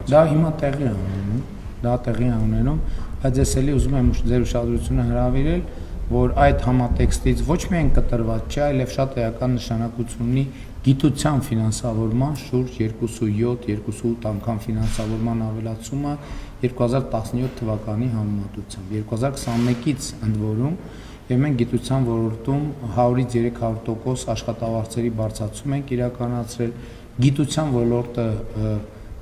Դա հիմա տեղի է ունենում, բայց ես էլի ուզում եմ ձեր ուշադրությունը հրավիրել, որ այդ համատեքստից ոչ միայն կտրված չէ, այլև շատ էական նշանակություն ունի գիտության ֆինանսավորման շուրջ 2.7-2.8 անգամ ֆինանսավորման ավելացումը 2017 թվականի համեմատությամբ, 2021-ից ընդ որում, եւ մենք գիտության ոլորտում 100-ից 300% աշխատավարձերի բարձրացում ենք իրականացրել, գիտության ոլորտը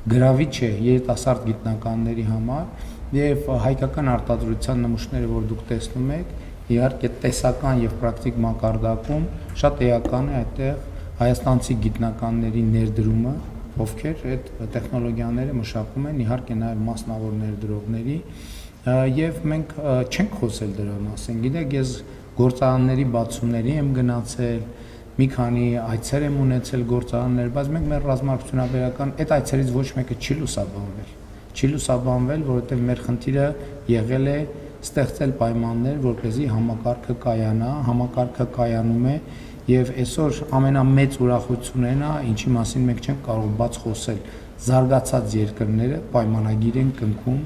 գրավիչ է երիտասարդ գիտնականների համար եւ հայկական արտադրության նմուշները, որ դուք տեսնում եք, իհարկե տեսական եւ պրակտիկ մակարդակում շատ էական է այդտեղ հայաստանցի գիտնականների ներդրումը, ովքեր այդ տեխնոլոգիաները մշակում են, իհարկե նաեւ մասնավոր ներդրողների եւ մենք չենք խոսել դրա մասին։ Գիտեք, ես գործարանների բացումների եմ գնացել, մի քանի այցեր եմ ունեցել գործարաններ, բայց մենք մեր ռազմավարությունաբերական այդ այցերից ոչ մեկը չի լուսաբանվել, որովհետեւ մեր խնդիրը եղել է ստեղծել պայմաններ, որպեսզի համակարգը կայանա, համակարգը կայանում է եւ այսօր ամենամեծ ուրախությունն է, ինչի մասին մենք չենք կարող բաց խոսել, զարգացած երկրները պայմանագիր են կնքում,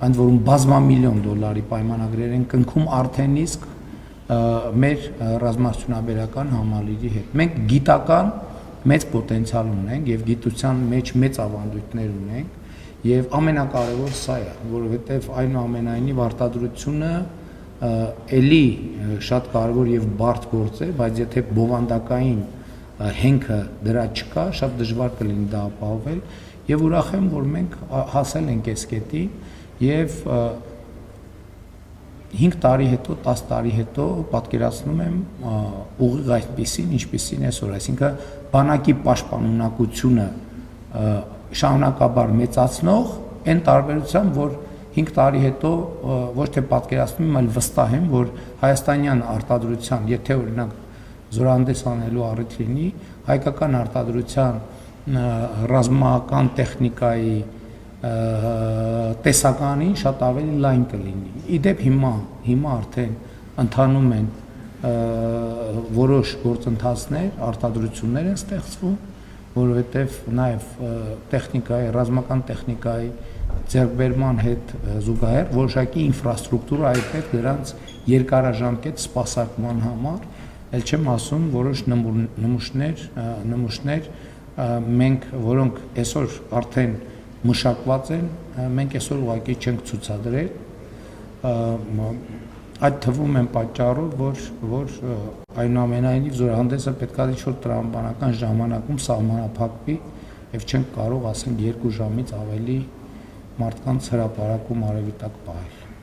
ընդ որում բազմամիլիոն դոլարի պայմանագրեր են կնքում արդեն իսկ մեր ռազմավարությունաբերական համալիրի հետ։ Մենք գիտական մեծ պոտենցիալ ունենք եւ գիտության մեջ մեծ ավանդույթներ ունենք եւ ամենակարևոր սա է, որովհետեւ այնուամենայնիվ արտադրությունը էլի շատ կարևոր եւ բարդ գործ է, բայց եթե բովանդակային հենքը դրա չկա, շատ դժվար կլինի դա ապահովել եւ ուրախ եմ, որ մենք հասել ենք այս կետի եւ 5 տարի հետո, 10 տարի հետո պատկերացնում եմ ուղիղ այդպիսին, ինչպիսին այսօր, այսինքն բանակի պաշտպանունակությունը շարունակաբար մեծացնող այն տարբերությամբ, որ 5 տարի հետո ոչ թե պատկերացնում եմ, այլ վստահ եմ, որ հայաստանյան արտադրության, եթե օրինակ զորահանդես անելու առիթ լինի, հայկական արտադրության ռազմական տեխնիկայի տեսականին շատ ավելի լայն կլինի։ Իդեպ հիմա արդեն ընթանում են որոշ գործընթացներ, արտադրություններ են ստեղծվում, որովհետև նաև տեխնիկայի, ռազմական տեխնիկայի ձեռքբերման հետ զուգահեռ որոշակի ինֆրաստրուկտուրա այդտեղ դրանց երկարաժամկետ սպասարկման համար, ել չեմ ասում որոշ նմուշներ մենք, որոնք այսօր արդեն մշակված են, մենք այսօր ուղղակի չենք ցուցադրել, այդ թվում են պատճառով, որ այնուամենայնիվ զորահանդեսը պետք է ինչ-որ տրամաբանական ժամանակում սահմանափակվի եւ չենք կարող, ասենք, 2 ժամից ավելի մարդկանց հրապարակում արևի տակ պահել։